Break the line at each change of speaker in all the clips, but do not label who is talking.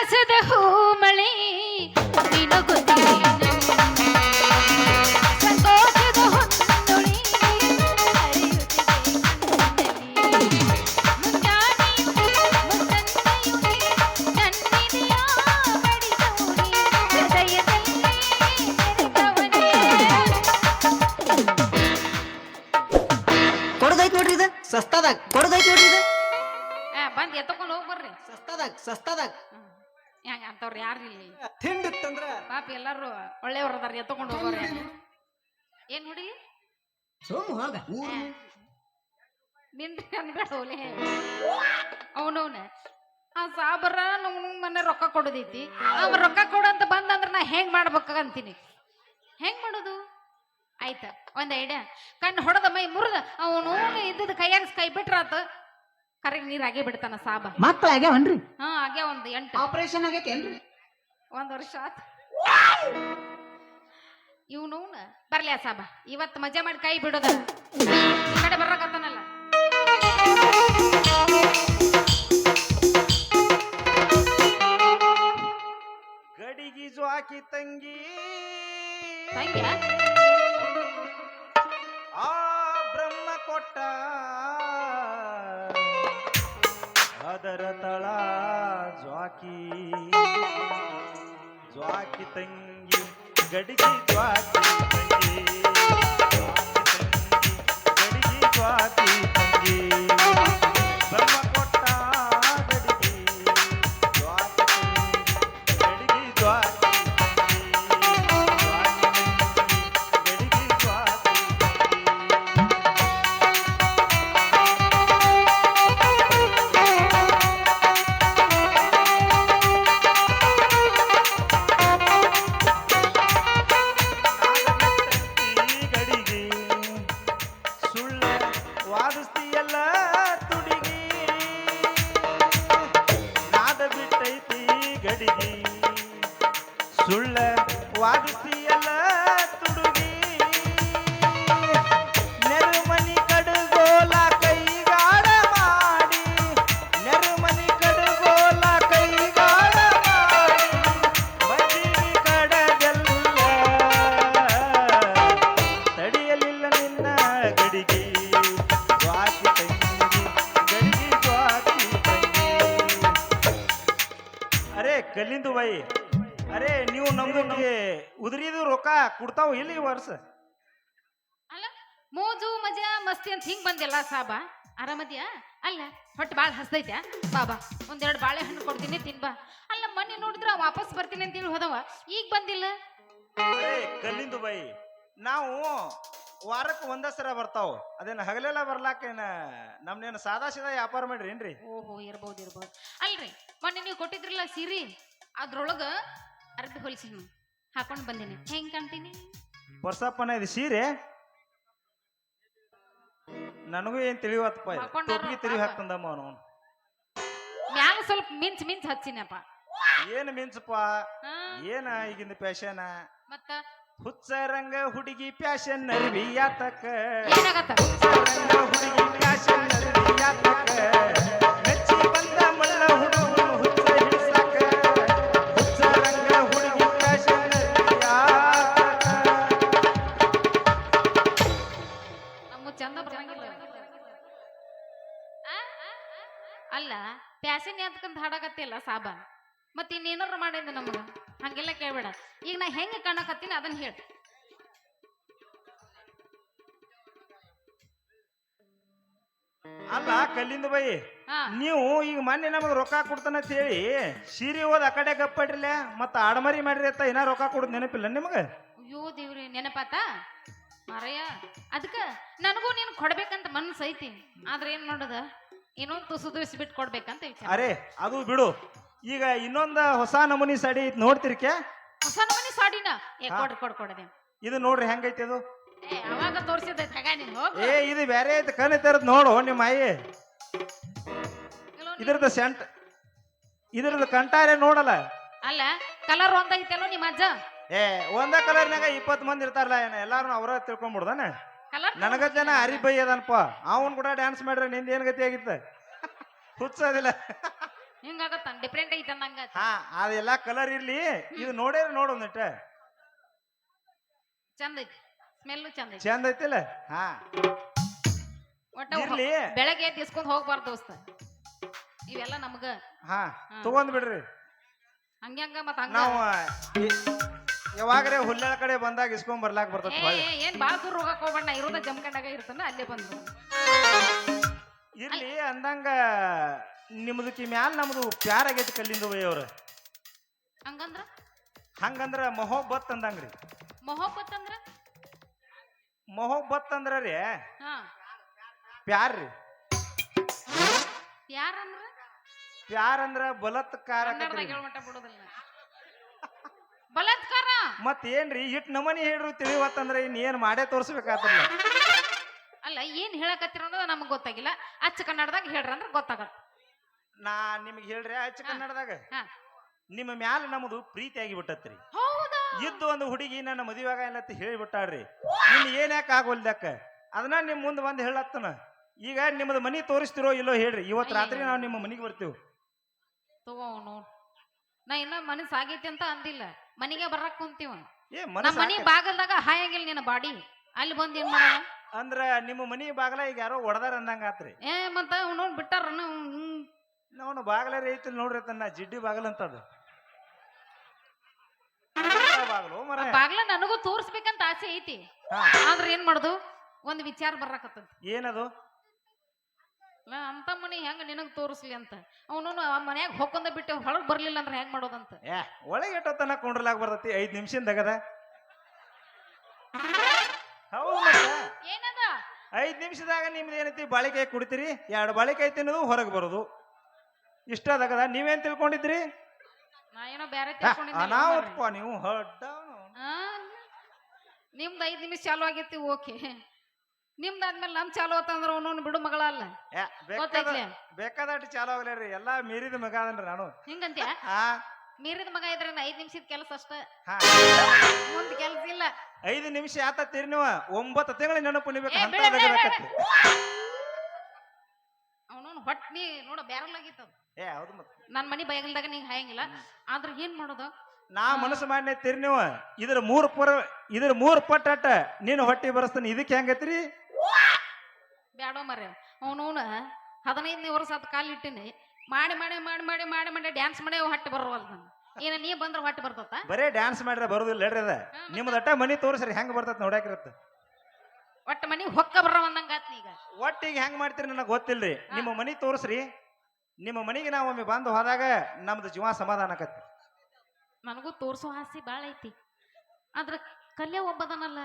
ಸಂತಸದ ಹೂಮಳೆ ನೀನು ಗೊತ್ತಿಲ್ಲ ಸಂತೋಷದ ಹೊನ್ನುಳಿ ಮುಂಜಾನೆ ಮುತ್ತಂತೆಯುಡಿ ನನ್ನಿದೆಯ ಬಡಿದೋಡಿ ಹೃದಯದಲ್ಲಿ ನೆರೆದವನೇ
ಕೊಡದೈತ್ ನೋಡ್ರಿ ಇದು ಸಸ್ತಾದಾಗ ಕೊಡದೈತ್ ನೋಡ್ರಿ ಇದು
ಬಂದ್ ಎತ್ತಕೊಂಡು ಹೋಗಿ ಬರ್ರಿ
ಸಸ್ತಾದಾಗ
ಹೆಂಗ ಅಂತವ್ರು ಯಾರು ಇಲ್ಲಿ
ತಿಂಡಿತ್ತಂದ್ರ
ಪಾಪ ಎಲ್ಲಾರು ಒಳ್ಳೆಯವ್ರ ಅದಾರ ಎತ್ತಕೊಂಡು ಹೋಗೋರು ಏನ್ ನೋಡಿ
ಸೋಮು ಹೋಗ
ನಿಂದ್ರಿ ಅನ್ಬೇಡ ಓಲೆ ಅವನವನ ಆ ಸಾಬರ ನಮ್ ಮನೆ ರೊಕ್ಕ ಕೊಡೋದೈತಿ ಅವ ರೊಕ್ಕ ಕೊಡಂತ ಬಂದಂದ್ರ ನಾ ಹೆಂಗ್ ಮಾಡ್ಬೇಕ ಅಂತೀನಿ ಹೆಂಗ್ ಮಾಡೋದು ಆಯ್ತ ಒಂದ್ ಐಡಿಯಾ ಕಣ್ಣು ಹೊಡೆದ ಮೈ ಮುರಿದ ಅವನು ಇದ್ದದ ಕೈಯಾಗ ಕೈ ಬಿಟ್ರಾತ ಕರೆಗೆ ನೀರ್ ಆಗೇ ಬಿಡ್ತಾನ ಸಾಬ
ಮಕ್ಳ ಆಗ್ಯಾವನ್ರಿ
ಹಾ ಆಗ್ಯ ಒಂದ್ 8
ಆಪರೇಷನ್ ಆಗೈತೇನ್ರಿ
1 ವರ್ಷ ಆತ ಇವನು ಬರ್ಲಿ ಆ ಸಾಬ ಇವತ್ತು ಮಜಾ ಮಾಡಿ ಕೈ ಬಿಡೋದ ಈ ಕಡೆ ಬರ್ರಕತ್ತಾನಲ್ಲ
ಗಡಿಗಿ ಜ್ವಾಕಿ ತಂಗಿ
ತಂಗ್ಯ
ಆ ಬ್ರಹ್ಮ ಕೊಟ್ಟ ಅದರ ತಳ ಜ್ವಾಕಿ ಜ್ವಾಕಿ ತಂಗಿ ಗಡಿಗಿ ಜ್ವಾಕಿ ತಂಗಿ ಗಡಿಗಿ ಜ್ವಾಕಿ ತಂಗಿ ಬ್ರಹ್ಮ ಕೊಟ್ಟ ಗಡಿಗಿ ಜ್ವಾಕಿ ತಂಗಿ ಗಡಿಗಿ ಜ್ವಾಕಿ ತಂಗಿ ಗಡಿಗಿ ಜ್ವಾಕಿ ಗಡಿಗೆ ಸುಳ್ಳ ವಾದಿಸ್ತೀಯಲ್ಲ ತುಡಿಗಿ ನಾದ ಬಿಟ್ಟೈತಿ ಗಡಿಗೆ ಸುಳ್ಳ ವಾದಿಸ್ತೀಯಲ್ಲ ತುಡುಗಿ ನೆರುಮನಿ ಕಡುಗೋಲ ಕೈಗಾಡ ಮಾಡಿ ನೆರುಮನಿ ಕಡುಗೋಲ ಕೈಗಾಡ ಮಾಡಿ ಬದಿ ಕಡದೆಲ್ಲ ತಡೆಯಲಿಲ್ಲ ನಿನ್ನ ಗಡಿಗೆ ಜ್ವಾಕಿ ತಂಗಿ ಗಡಿಗೆ ಜ್ವಾಕಿ ತಂಗಿ ಅರೆ ಕಲ್ಲಿಂದು ಬೈ ಅರೆ ನೀವು ನಮ್ದು ಉದುರಿದು ರೊಕ್ಕ ಕೊಡ್ತಾವ ಇಲ್ಲಿ ಈ ವರ್ಷ
ಅಲ್ಲ ಮೋಜು ಮಜಾ ಮಸ್ತಿ ಅಂತ ಹಿಂಗ್ ಬಂದಿಲ್ಲ ಸಾಬ ಆರಾಮದ್ಯಾ ಅಲ್ಲ ಹೊಟ್ಟೆ ಬಾಳ್ ಹಸ್ತೈತ್ಯಾ ಬಾಬಾ ಒಂದೆರಡು ಬಾಳೆಹಣ್ಣು ಕೊಡ್ತೀನಿ ತಿನ್ಬಾ ಅಲ್ಲ ಮೊನ್ನೆ ನೋಡಿದ್ರ ವಾಪಸ್ ಬರ್ತೀನಿ ಅಂತ ಹೇಳಿ ಹೋದವ ಈಗ ಬಂದಿಲ್ಲ
ಅರೆ ಕಲ್ಲಿಂದು ಬೈ ನಾವು ವಾರಕ್ಕೆ ಒಂದ ಸರ ಬರ್ತಾವ ಅದೇನ ಹಗಲೆಲ್ಲ ಬರ್ಲಾಕೇನ ನಮ್ನೇನು ಸಾದಾ ಸೀದಾ ವ್ಯಾಪಾರ ಮಾಡ್ರಿ ಏನ್ರಿ
ಓಹೋ ಇರ್ಬೋದು ಅಲ್ರಿ ಮೊನ್ನೆ ನೀವು ಕೊಟ್ಟಿದ್ರಲ್ಲ ಸೀರೆ ಅದ್ರೊಳಗ ಅರ್ಬಿ ಹೊಲಿಸಿ ಹಾಕೊಂಡ್ ಬಂದಿನಿ ಹೆಂಗ್ ಕಾಣ್ತೀನಿ
ವರ್ಷಪ್ಪನ ಇದು ಸೀರೆ ನನಗೂ ಏನ್ ತಿಳಿವತ್ತಪ್ಪ
ಹಾಕೊಂಡಾರ
ಟೋಪಿಗೆ ತಿರುಗಿ ಹಾಕ್ತಂದಮ್ಮ ಅವನು
ಮ್ಯಾಲ ಸ್ವಲ್ಪ ಮಿಂಚ್ ಹಚ್ಚಿನಪ್ಪ
ಏನ್ ಮಿಂಚಪ್ಪ
ಹಾ
ಏನ ಈಗಿನ ಪ್ಯಾಶನ್
ಮತ್ತ
ಹುಚ್ಚ ರಂಗ ಹುಡುಗಿ ಪ್ಯಾಶನ್ ಅರಿವಿ ಯಾತಕ
ಏನಾಗತ್ತ
ರಂಗ ಹುಡುಗಿ ಪ್ಯಾಶನ್ ಅರಿವಿ ಯಾತಕ ಮೆಚ್ಚಿ ಬಂದ ಮಳ್ಳ ಹುಡುಗ ಹುಚ್ಚ ಹಿಡ್ಸಾಕ ಹುಚ್ಚ ರಂಗ ಹುಡುಗಿ ಪ್ಯಾಶನ್ ಅರಿವಿ ಯಾತಕ
ನಮ್ಮ ಚಂದ ಬರಂಗಿಲ್ಲ ಅಲ್ಲ ಪ್ಯಾಸನ್ ಯಾತಕಂತ ಹಾಡಕತ್ತಿಲ್ಲ ಸಾಬ ಮತ್ ಇನ್ನೇನಾರ ಮಾಡಿದ ನಮಗ ಹಂಗೆಲ್ಲ ಕೇಳ್ಬೇಡ ಈಗ ನಾ ಹೆಂಗ್ ಕಾಣಕತ್ತೀನಿ ಅದನ್ನ ಹೇಳ
ಅಲ್ಲ ಕಲ್ಲಿಂದ ಬೈ
ಹಾ
ನೀವು ಈಗ ಮೊನ್ನೆ ನಮಗ್ ರೊಕ್ಕ ಕೊಡ್ತಾನ ಅಂತ ಹೇಳಿ ಸೀರೆ ಓದ್ ಆ ಕಡೆ ಗಪ್ಪಾಡ್ರಿಲ್ಲ ಮತ್ತ ಆಡಮರಿ ಮಾಡ್ರಿ ಅಂತ ಏನಾರ ರೊಕ್ಕ ಕೊಡುದ್ ನೆನಪಿಲ್ಲ ನಿಮಗ
ಅಯ್ಯೋ ದೇವ್ರಿ ನೆನಪಾತ ಮಾರಯ್ಯ ಅದಕ್ಕ ನನಗೂ ನೀನು ಕೊಡ್ಬೇಕಂತ ಮನಸ್ಸು ಐತಿ ಆದ್ರೆ ಏನ್ ಮಾಡೋದ ಇನ್ನೊಂದು ತುಸು ಬಿಟ್ಟು ಕೊಡ್ಬೇಕಂತ ವಿಚಾರ
ಅರೆ ಅದು ಬಿಡು ಈಗ ಇನ್ನೊಂದ ಹೊಸ ನಮೂನಿ ಸಾಡಿ ಐತ್ ನೋಡ್ತಿರ್ಕೆ
ಹೊಸ ನಮನಿ ಸಾಡಿನ ಕೊಡದೆ
ಇದು ನೋಡ್ರಿ ಹೆಂಗೈತಿ ಅದು
ಅವಾಗ ತೋರ್ಸಿದೈತೆ ಹಾಗ ನೀನ್ ಹೋಗು
ಏ ಇದು ಬ್ಯಾರೆ ಐತಿ ಕಣ್ ತೆರದ್ ನೋಡು ನಿಮ್ಮ ಆಯಿ ಇದ್ರದ್ದು ಸೆಂಟ್ ಇದ್ರದ್ದು ಕಂಟಾರೆ ನೋಡಲ್ಲ
ಅಲ್ಲ ಕಲರ್ ಒಂದೈತೆಲ್ಲೋ ನಿಮ್ಮ ಅಜ್ಜ
ಏ ಒಂದ ಕಲರ್ನಾಗ 20 ಮಂದಿ ಇರ್ತಾರಲ್ಲ ಏನ ಎಲ್ಲಾರು ಅವ್ರ ತಿಳ್ಕೊಂಡ್ಬಿಡ್ದಾನ
ಕಲರ್
ನನಗ ಜನ ಹರಿ ಬೈ ಅದನಪ್ಪ ಅವನ್ ಕೂಡ ಡ್ಯಾನ್ಸ್ ಮಾಡ್ರೆ ನಿಂದ ಏನ್ ಗತಿ ಆಗಿತ್ತ ಹುಚ್ಚದಿಲ್ಲ
ಹಿಂಗಾಗತ್ತ ಡಿಫ್ರೆಂಟ್ ಐತೆ ಅಂದಂಗ
ಹಾ ಅದೆಲ್ಲ ಕಲರ್ ಇರ್ಲಿ ಇದು ನೋಡ್ಯಾರ ನೋಡು ಒಂದಿಟ್ಟ
ಚಂದ ಐತಿ ಸ್ಮೆಲ್ಲು ಚಂದ ಐತಿ
ಚಂದ ಐತಿಲ್ಲ ಹಾ
ಒಟ್ಟ
ಇರ್ಲಿ
ಬೆಳಗ್ಗೆ ಎದ್ದು ಇಸ್ಕೊಂಡ್ ಹೋಗ್ಬಾರ್ದು ದೋಸ್ತ ಇವೆಲ್ಲ ನಮ್ಗ
ಹಾ ತಗೊಂಡ್ ಬಿಡ್ರಿ
ಹಂಗ್ಯಾಂಗ ಮತ್ತ ಹಂಗ
ನಾವು ಯಾವಾಗ್ರೆ ಹುಲ್ಲೆಳ ಕಡೆ ಬಂದಾಗ ಇಸ್ಕೊಂಡ್ ಬರ್ಲಾಕ್ ಬರ್ತದ
ಏನ್ ಬಾಳ ದೂರ ಹೋಗಕ್ ಹೋಗ್ಬೇಡ ಇರೋದ ಜಮಖಂಡಾಗ ಇರ್ತಾನ ಅಲ್ಲೇ ಬಂದು
ಇರ್ಲಿ ಅಂದಂಗ ನಿಮ್ದಕ್ಕೆ ಮ್ಯಾಲ ನಮ್ದು ಪ್ಯಾರ್ ಆಗೈತಿ ಕಲ್ಲಿಂದ ಅವ್ರ
ಹಂಗಂದ್ರ
ಹಂಗಂದ್ರ ಮೊಹಬ್ಬತ್ ಅಂದಂಗ್ರಿ
ಮೊಹಬ್ಬತ್ ಅಂದ್ರ
ಮೊಹಬ್ಬತ್ ಅಂದ್ರ ರೀ
ಹಾ
ಪ್ಯಾರ್ ರೀ
ಯಾರಂದ್ರ
ಪ್ಯಾರ್ ಅಂದ್ರ ಬಲತ್ಕಾರ
ಕನ್ನಡದಾಗ ಹೇಳ್ಮಟ್ಟ ಬಿಡೋದಿಲ್ಲ ಬಲಾತ್ಕಾರ
ಮತ್ ಏನ್ರಿ ಇಟ್ ನಮನಿ ಹೇಳ್ರು ತಿಳಿವತ್ತಂದ್ರ ಇನ್ ಏನ್ ಮಾಡೇ ತೋರ್ಸ್ಬೇಕಾತಲ್ಲ
ಅಲ್ಲ ಏನ್ ಹೇಳಕತ್ತೀರ ಅನ್ನೋದು ನಮಗ್ ಗೊತ್ತಾಗಿಲ್ಲ ಅಚ್ಚ ಕನ್ನಡದಾಗ ಹೇಳ್ರಿ ಅಂದ್ರ ಗೊತ್ತಾಗತ್ತ
ನಾ ನಿಮ್ಗೆ ಹೇಳ್ರಿ ಅಚ್ಚ ಕನ್ನಡದಾಗ
ಹಾ.
ನಿಮ್ಮ ಮ್ಯಾಲ ನಮ್ದು ಪ್ರೀತಿ ಆಗಿ ಬಿಟ್ಟತ್ರಿ
ಹೌದಾ
ಇದ್ದು ಒಂದು ಹುಡುಗಿ ನನ್ನ ಮದುವೆಯಾಗ ಏನತ್ತ ಹೇಳಿಬಿಟ್ಟಾಳ್ರಿ ಇನ್ ಏನ್ ಯಾಕೆ ಆಗೋಲ್ದಕ್ಕ ಅದನ್ನ ನಿಮ್ ಮುಂದೆ ಬಂದ್ ಹೇಳತ್ತನ ಈಗ ನಿಮ್ದು ಮನಿ ತೋರಿಸ್ತಿರೋ ಇಲ್ಲೋ ಹೇಳ್ರಿ ಇವತ್ ರಾತ್ರಿ ನಾವು ನಿಮ್ಮ ಮನಿಗೆ ಬರ್ತೀವಿ
ತಗೋ ನೋಡ್ ನಾ ಇನ್ನ ಮನಸ್ಸು ಆಗೈತಿ ಅಂತ ಅಂದಿಲ್ಲ ಮನಿಗೆ ಬರಕ್ ಕುಂತೀವ
ಏ
ನಮ್ಮ ಮನಿ ಬಾಗಲ್ದಾಗ ಹಾಯಾಗಿಲ್ಲ ನಿನ್ನ ಬಾಡಿ ಅಲ್ಲಿ ಬಂದ್ ಏನ್ ಮಾಡೋಣ
ಅಂದ್ರ ನಿಮ್ಮ ಮನಿ ಬಾಗಲ ಈಗ ಯಾರೋ ಒಡದಾರ ಅಂದಂಗ ಆತ್ರಿ
ಏ ಮತ್ತ ನೋಡ್ ಬಿಟ್ಟಾರ
ನಾವು ಬಾಗಲೇ ಐತಿ ನೋಡ್ರಿ ತನ್ನ ಜಿಡ್ಡಿ ಬಾಗಲ್ ಅಂತದ ಬಾಗಲು ಮರ
ಬಾಗ್ಲ ನನಗೂ ತೋರ್ಸ್ಬೇಕಂತ ಆಸೆ ಐತಿ ಆದ್ರ ಏನ್ ಮಾಡುದು ಒಂದ್ ವಿಚಾರ ಬರಾಕತ್ತದ
ಏನದು
ಅಂತ ಮನಿ ಹೆಂಗ ನಿನಗ್ ತೋರಿಸ್ಲಿ ಅಂತ ಅವನು ಮನ್ಯಾಗ ಹೊಕ್ಕೊಂದ ಬಿಟ್ಟು ಹೊರಗ್ ಬರ್ಲಿಲ್ಲ ಅಂದ್ರೆ ಹೆಂಗ್ ಮಾಡೋದಂತ
ಏ ಒಳಗೆ ಎಟ್ಟೋತನ ಕೊಂಡ್ರಲಾಗ ಬರ್ತೈತಿ 5 ನಿಮಿಷದಗದ ಹೌದು
ಏನದ
5 ನಿಮಿಷದಾಗ ನಿಮ್ದು ಏನೈತಿ ಬಾಳಿಕಾಯಿ ಕುಡಿತೀರಿ 2 ಬಾಳಿಕಾಯಿ ತಿನ್ನೋದು ಹೊರಗೆ ಬರೋದು ಇಷ್ಟದಾಗದ ನೀವೇನ್ ತಿಳ್ಕೊಂಡಿದ್ರಿ
ನಾ ಏನೋ ಬ್ಯಾರೆ
ಅನಾಹುತಪ್ಪ ನೀವು
ನಿಮ್ದು 5 ನಿಮಿಷ ಚಾಲು ಆಗೈತಿ ಓಕೆ ನಿಮ್ದಾದ್ಮೇಲೆ ನಮ್ ಚಾಲು ಆತಂದ್ರ ಅವನು ಬಿಡು ಮಗಳ ಅಲ್ಲ
ಬೇಕಾದಟ್ಟು ಚಾಲು ಆಗ್ಲೇರಿ ಎಲ್ಲಾ ಮೀರಿದ ಮಗ ಅದನ್ರಿ ನಾನು
ಹಿಂಗಂತ್ಯ ಮೀರಿದ ಮಗ ಇದ್ರೆ 5 ನಿಮಿಷದ ಕೆಲಸ ಅಷ್ಟ ಮುಂದ್ ಕೆಲ್ಸ ಇಲ್ಲ
5 ನಿಮಿಷ ಆತೀರಿ ನೀವು 9 ತಿಂಗಳ ನೆನಪು ನಿಬೇಕು
ಅವನು ಹೊಟ್ಟಿ ನೋಡ ಬ್ಯಾರಲ್ ಆಗಿತ್ತು
ಏ ಹೌದು ಮತ್
ನನ್ ಮನಿ ಬಯಗಲ್ದಾಗ ನೀ ಹಾಯಂಗಿಲ್ಲ ಆದ್ರ ಏನ್ ಮಾಡೋದು
ನಾ ಮನಸ್ಸು ಮಾಡಿ ತಿರಿ ನೀವು ಇದ್ರ 3 ಪಟ್ಟ ನೀನು ಹೊಟ್ಟಿ ಬರಸ್ತಾನೆ ಇದಕ್ಕೆ ಹೆಂಗೈತ್ರಿ
ಬ್ಯಾಡೋ ಮರ್ಯ ಅವನವನ 15ನೇ ವರ್ಷ ಆತ ಕಾಲಿಟ್ಟಿನಿ ಮಾಡಿ ಮಾಡಿ ಮಾಡಿ ಮಾಡಿ ಮಾಡಿ ಮಾಡಿ ಡ್ಯಾನ್ಸ್ ಮಾಡಿ ಹೊಟ್ಟೆ ಬರೋವಲ್ಲ ನಾನು ಏನ ನೀ ಬಂದ್ರ ಹೊಟ್ಟೆ ಬರ್ತತ
ಬರೇ ಡ್ಯಾನ್ಸ್ ಮಾಡ್ರೆ ಬರೋದಿಲ್ಲ ಹೇಳ್ರಿ ಅದ ನಿಮ್ದು ಅಟ್ಟ ಮನಿ ತೋರಿಸ್ರಿ ಹೆಂಗ್ ಬರ್ತೈತಿ ನೋಡಾಕಿರತ್ತ
ಒಟ್ಟ ಮನಿ ಹೊಕ್ಕ ಬರೋ ಅಂದಂಗಾತ್ ಈಗ
ಒಟ್ಟಿಗೆ ಹೆಂಗ್ ಮಾಡ್ತೀರಿ ನನಗೆ ಗೊತ್ತಿಲ್ರಿ ನಿಮ್ಮ ಮನಿ ತೋರಿಸ್ರಿ ನಿಮ್ಮ ಮನಿಗೆ ನಾವು ಒಮ್ಮೆ ಬಂದು ಹೋದಾಗ ನಮ್ದು ಜೀವ ಸಮಾಧಾನ ಆಕತಿ
ನನಗೂ ತೋರ್ಸೋ ಆಸೆ ಬಾಳ ಐತಿ ಆದ್ರ ಕಲ್ಯ ಒಬ್ಬದನಲ್ಲ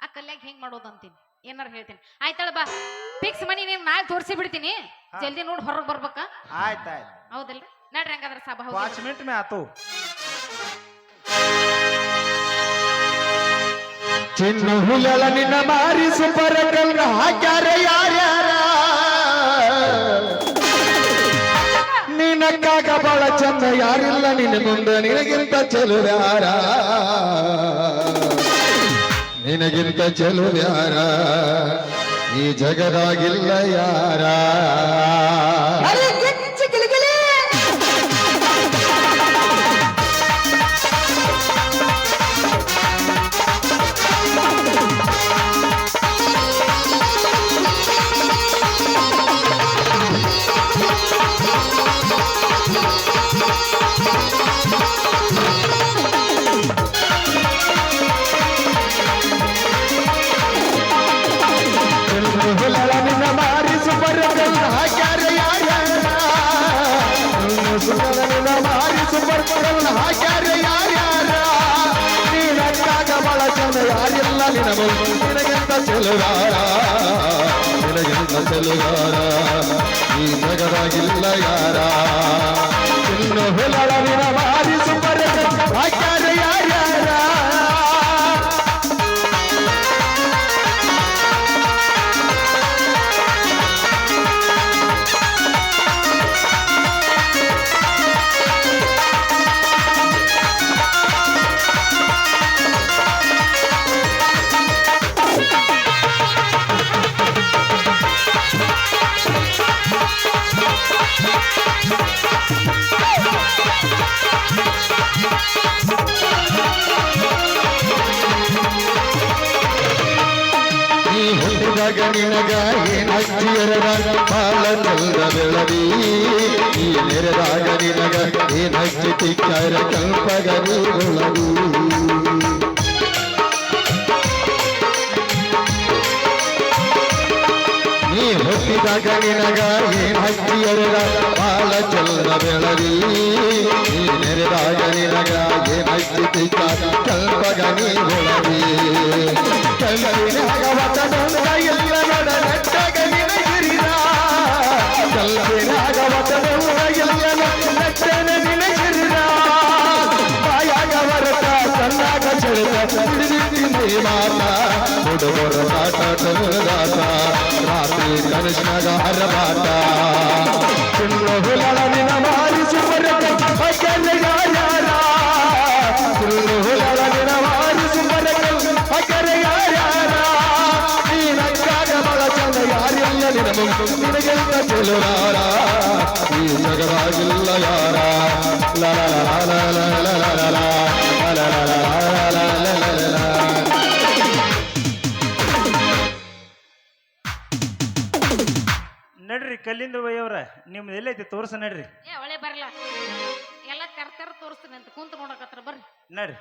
ಆ ಕಲ್ಯಾಗ ಹೆಂಗ್ ಮಾಡೋದಂತೀನಿ ಏನಾರ ಹೇಳ್ತೀನಿ ಆಯ್ತಾಳ ಬಾ ಫಿಕ್ಸ್ ಮನಿ ನೀನ್ ನಾಳೆ ತೋರಿಸಿ ಬಿಡ್ತೀನಿ ಜಲ್ದಿ ನೋಡಿ ಹೊರಗೆ ಬರ್ಬೇಕ
ಆಯ್ತಾಯ್ತು
ಹೌದಲ್ರಿ ನಡ್ರಿ ಹಂಗಾದ್ರ ಸಭಾ
5 ಮಿನಿಟ್ ಮೇ ಆತು
ಚಿನ್ನ ಹುಲಲ ನಿನ್ನ ಮಾರಿ ಸುಪರ ಕಲ್ಗ ಹಾಕ್ಯಾರ ಯಾರ್ಯಾರ ನಿನಕ್ಕಾಗ ಬಹಳ ಚಂದ ಯಾರಿಲ್ಲ ನಿನ್ನ ಮುಂದೆ ನಿನಗಿಂತ ಚೆಲುವ್ಯಾರ ನಿನಗಿಂತ ಚೆಲುವ್ಯಾರ ಈ ಜಗದಾಗಿಲ್ಲ ಯಾರ ನಿನ್ನ ಮಾರಿ ಸುಪರ ಕಲ್ಗ ಹಾಕ್ಯಾರ ಯಾರ್ಯಾರ ನಿನ್ನ ಮಾರಿ ಸುಪರ ಕಲ್ಗ ಹಾಕ್ಯಾರ ಯಾರ್ಯಾರ ನೀನಕ್ಕಾಗ ಬಹಳ ಚಂದ ಯಾರಿಲ್ಲ ನಿನ್ನ ಮುಂದೆ ನಿನಗಿಂತ ಚೆಲುಗಾರ ನಿನಗಿಂತ ಚೆಲುಗಾರ ಈ ನಗರಾಗಿಲ್ಲ ಯಾರ ಇನ್ನು ಹುಲಳ ನಿನ್ನ ಮಾರಿ ಸುಪರ ಕಲ್ಗ ಹಾಕ್ಯಾರ ಯಾರ್ಯಾರ ನಿನಗ ಏನ ಹಚ್ಚಿಯರದ ಬಾಳ ಚಂದ ಬೆಳದಿ ಈ ನೆರೆದಾಗ ನಿನಗ ಏನ ಹಚ್ಚಿ ತಿಕ್ಕಾರ ಕಲ್ಪಗನಿ ಬೆಳದಿ ನೀ ಹುಟ್ಟಿದಾಗ ನಿನಗ ಏನ್ ಹಚ್ಚಿಯರದ ಬಾಳ ಚಂದ ಬೆಳದಿ ಈ ನೆರೆದಾಗ ನಿನಗ ಏನ್ ಹಚ್ಚಿ ತಿಕ್ಕಾರ ಕಲ್ಪಗನಿ ಬೆಳದಿ ಕಲ್ಲಿನಾಗ ವಚನಂದ ಎಲ್ಲ ನಡ ನಟ್ಟಗ ನಿನಗಿರಿದ ಕಲ್ಲಿನಾಗ ವಚನಂದ ಎಲ್ಲ ನಟ್ಟನ ನಿನಗಿರಿದ ಬಾಯಾಗ ವರತ ಕಣ್ಣಾಗ ಸೆಳೆದ ಹಿಡಿದಿದ್ದೀನಿ ಮಾತ ಹುಡುಗರ ಕಾಟ ತಂದಾಟ ರಾತ್ರಿ ಕನಸಿನಾಗ ಹರಬಾಟ ಸುಳ್ಳು ಹುಲಳ ನಿನ ಮಾರಿಸಿ ಬರಕ ಅಕ್ಕನ ಯಾರ ಸುಳ್ಳು ಹುಲಳ ನಿನ ಮಾರಿಸಿ ಬರಕ ಅಕ್ಕನ ಯಾರ ನೀನಕ್ಕಾಗ ಬಳ ಚಂದ ಯಾರಿಲ್ಲ ನಿನ ಮುಂದೆ ನಿನಗೆಲ್ಲ ಚೆಲುವಾರ ಈ ಜಗದಾಗಿಲ್ಲ ಯಾರ ಲ ಲ ಲ ಲ ಲ ಲ ಲ ಲ ಲ ಲ ಲ ಲ ಲ.
ನಡ್ರಿ ಕಲ್ಲಿಂದ ಬೈಯವ್ರ ನಿಮ್ದು ಎಲ್ಲೈತಿ ತೋರ್ಸ ನಡ್ರಿ
ಏ ಒಳ್ಳೆ ಬರಲ್ಲ ಎಲ್ಲ ಕರ್ಕರ್ ತೋರಿಸ್ತೀನಿ ಅಂತ ಕುಂತ ನೋಡಕತ್ರ ಬರ್ರಿ
ನಡ್ರಿ